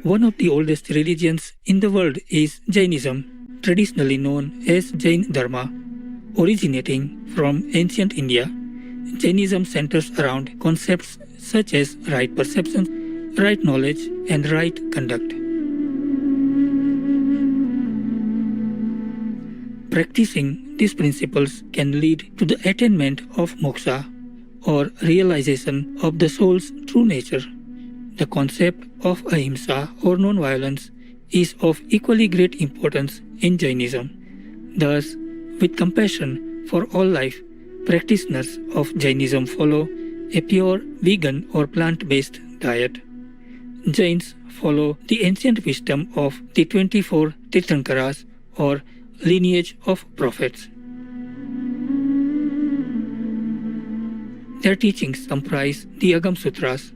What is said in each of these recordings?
One of the oldest religions in the world is Jainism, traditionally known as Jain Dharma. Originating from ancient India, Jainism centers around concepts such as right perception, right knowledge, and right conduct. Practicing these principles can lead to the attainment of moksha, or realization of the soul's true nature. The concept of ahimsa or non-violence is of equally great importance in Jainism. Thus, with compassion for all life, practitioners of Jainism follow a pure vegan or plant-based diet. Jains follow the ancient wisdom of the 24 Tirthankaras or lineage of prophets. Their teachings comprise the Agam Sutras,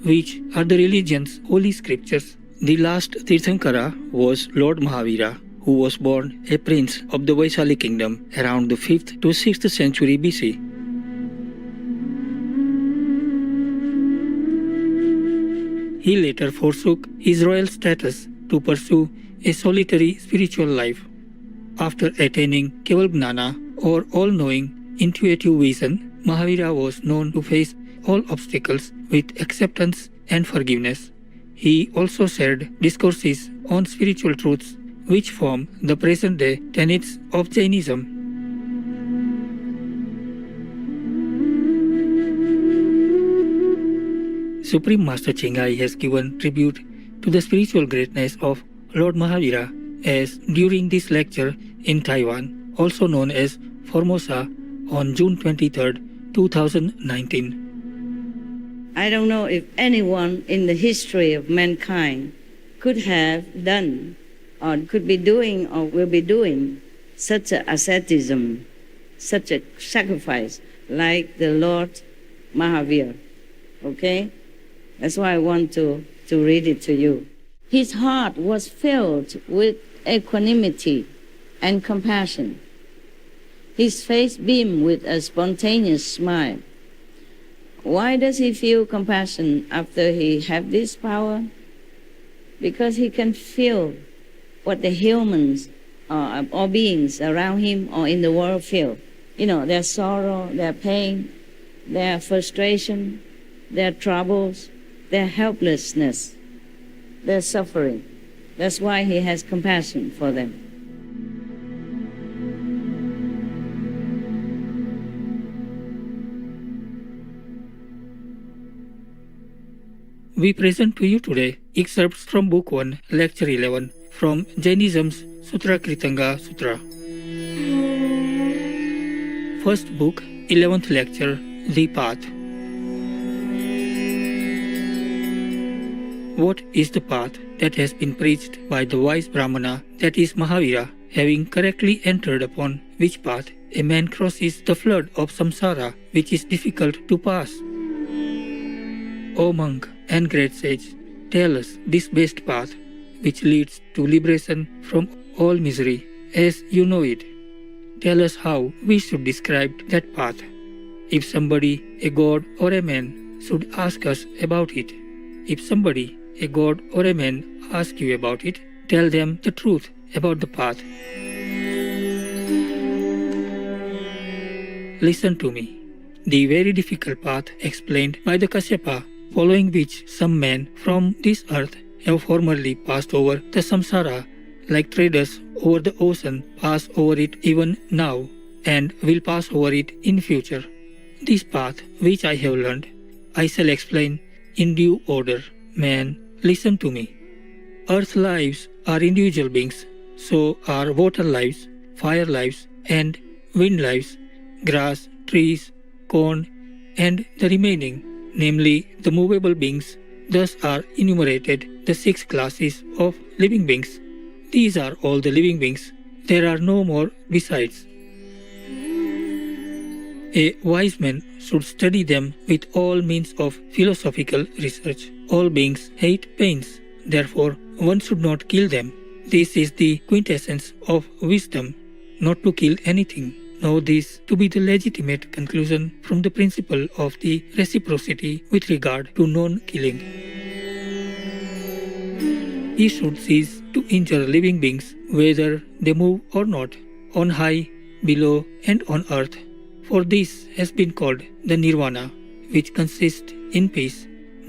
which are the religion's holy scriptures. The last Tirthankara was Lord Mahavira, who was born a prince of the Vaishali kingdom around the 5th to 6th century BC. He later forsook his royal status to pursue a solitary spiritual life. After attaining Kevalgnana or all-knowing intuitive vision, Mahavira was known to face all obstacles with acceptance and forgiveness. He also shared discourses on spiritual truths which form the present-day tenets of Jainism. Supreme Master Chengai has given tribute to the spiritual greatness of Lord Mahavira as during this lecture in Taiwan, also known as Formosa, on June 23, 2019. I don't know if anyone in the history of mankind could have done or could be doing or will be doing such an asceticism, such a sacrifice like the Lord Mahavir. Okay? That's why I want to read it to you. His heart was filled with equanimity and compassion. His face beamed with a spontaneous smile. Why does he feel compassion after he have this power? Because he can feel what the humans or beings around him or in the world feel. You know, their sorrow, their pain, their frustration, their troubles, their helplessness, their suffering. That's why he has compassion for them. We present to you today excerpts from Book 1, Lecture 11, from Jainism's Sutra Kritanga Sutra. First Book, 11th Lecture, The Path. What is the path that has been preached by the wise Brahmana, that is Mahavira, having correctly entered upon which path a man crosses the flood of samsara which is difficult to pass? O monk and great sage, tell us this best path which leads to liberation from all misery as you know it. Tell us how we should describe that path. If somebody, a god or a man, should ask us about it, if somebody, a god or a man, ask you about it, tell them the truth about the path. Listen to me. The very difficult path explained by the Kasyapa, following which some men from this earth have formerly passed over the samsara, like traders over the ocean pass over it even now, and will pass over it in future. This path which I have learned, I shall explain in due order. Man, listen to me. Earth lives are individual beings, so are water lives, fire lives, and wind lives, grass, trees, corn, and the remaining, namely the movable beings. Thus are enumerated the 6 classes of living beings. These are all the living beings. There are no more besides. A wise man should study them with all means of philosophical research. All beings hate pains, therefore one should not kill them. This is the quintessence of wisdom, not to kill anything. Know this to be the legitimate conclusion from the principle of the reciprocity with regard to non-killing. he should cease to injure living beings, whether they move or not, on high, below, and on earth. For this has been called the nirvana, which consists in peace,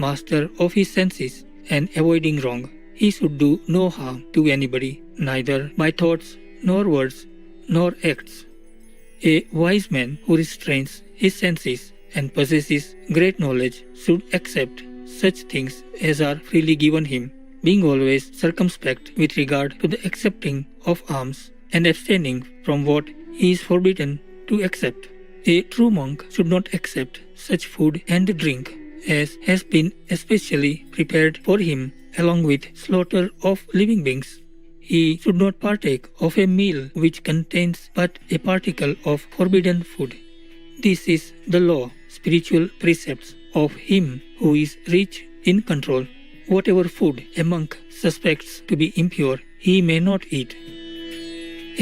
master of his senses, and avoiding wrong. He should do no harm to anybody, neither by thoughts, nor words, nor acts. A wise man who restrains his senses and possesses great knowledge should accept such things as are freely given him, being always circumspect with regard to the accepting of alms and abstaining from what he is forbidden to accept. A true monk should not accept such food and drink as has been especially prepared for him, along with slaughter of living beings. He should not partake of a meal which contains but a particle of forbidden food. This is the law, spiritual precepts of him who is rich in control. Whatever food a monk suspects to be impure, he may not eat.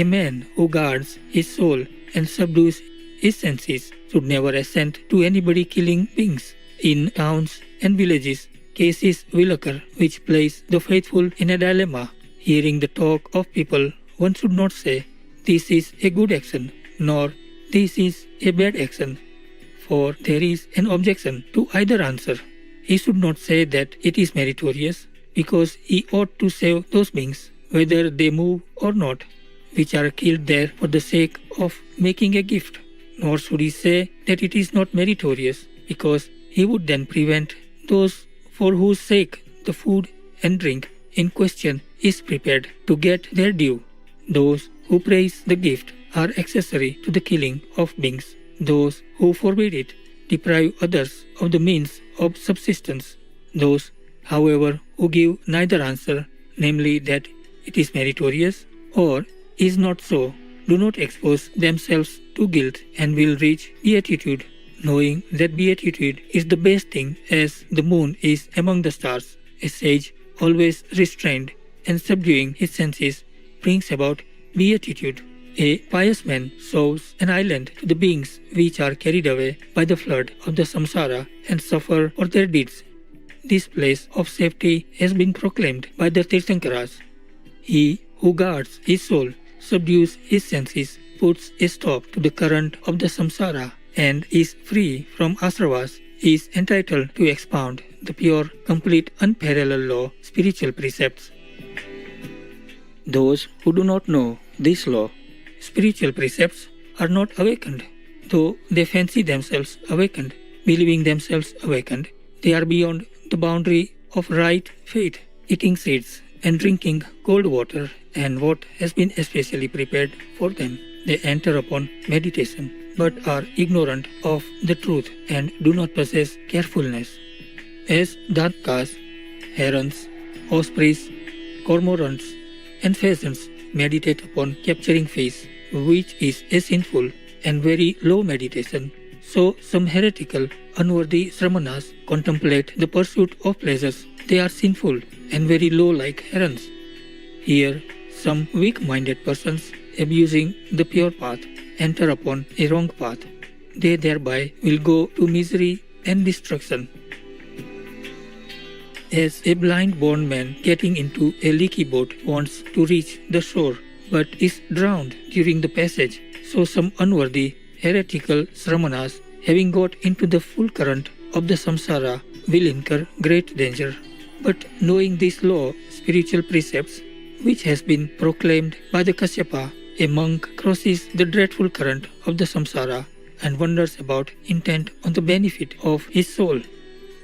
A man who guards his soul and subdues his senses should never assent to anybody killing beings. In towns and villages, cases will occur which place the faithful in a dilemma. Hearing the talk of people, one should not say, "This is a good action," nor "This is a bad action," for there is an objection to either answer. He should not say that it is meritorious, because he ought to save those beings, whether they move or not, which are killed there for the sake of making a gift. Nor should he say that it is not meritorious, because he would then prevent those for whose sake the food and drink in question is prepared to get their due. Those who praise the gift are accessory to the killing of beings. Those who forbid it deprive others of the means of subsistence. Those, however, who give neither answer, namely that it is meritorious or is not so, do not expose themselves to guilt and will reach beatitude, knowing that beatitude is the best thing as the moon is among the stars. A sage, always restrained and subduing his senses, brings about beatitude. A pious man shows an island to the beings which are carried away by the flood of the samsara and suffer for their deeds. This place of safety has been proclaimed by the Tirthankaras. He who guards his soul, subdues his senses, puts a stop to the current of the samsara, and is free from asravas, is entitled to expound the pure, complete, unparalleled law, spiritual precepts. Those who do not know this law, spiritual precepts, are not awakened, though they fancy themselves awakened, believing themselves awakened. They are beyond the boundary of right faith, eating seeds and drinking cold water and what has been especially prepared for them. They enter upon meditation, but are ignorant of the truth and do not possess carefulness. As dadkas, herons, ospreys, cormorants, and pheasants meditate upon capturing fish, which is a sinful and very low meditation, so some heretical, unworthy sramanas contemplate the pursuit of pleasures. They are sinful and very low like herons. Here, some weak-minded persons, abusing the pure path, enter upon a wrong path. They thereby will go to misery and destruction. As a blind-born man getting into a leaky boat wants to reach the shore, but is drowned during the passage, so some unworthy, heretical sramanas, having got into the full current of the samsara, will incur great danger. But knowing this law, spiritual precepts, which has been proclaimed by the Kasyapa, a monk crosses the dreadful current of the samsara and wanders about intent on the benefit of his soul.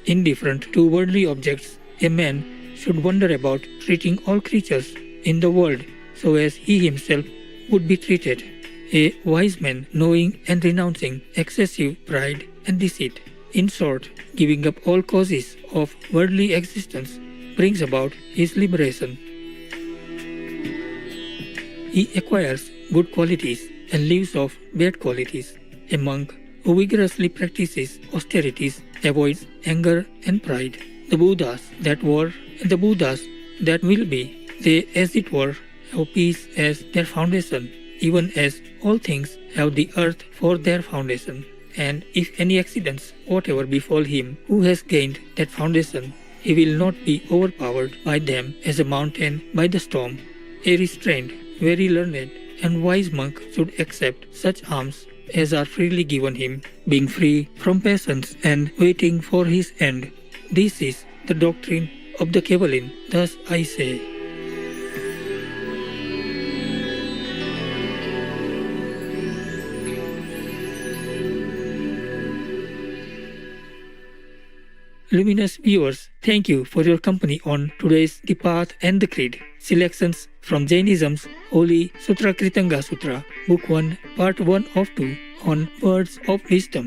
Indifferent to worldly objects, a man should wander about treating all creatures in the world so as he himself would be treated. A wise man, knowing and renouncing excessive pride and deceit, in short, giving up all causes of worldly existence, brings about his liberation. He acquires good qualities and leaves off bad qualities. A monk who vigorously practices austerities avoids anger and pride. The Buddhas that were and the Buddhas that will be, they as it were have peace as their foundation, even as all things have the earth for their foundation. And if any accidents whatever befall him who has gained that foundation, he will not be overpowered by them as a mountain by the storm. A restrained, very learned, and wise monk should accept such alms as are freely given him, being free from passions and waiting for his end. This is the doctrine of the Kevalin, thus I say. Luminous viewers, thank you for your company on today's The Path and the Creed. Selections from Jainism's Holy Sutra Kritanga Sutra, Book 1, Part 1 of 2 on Words of Wisdom.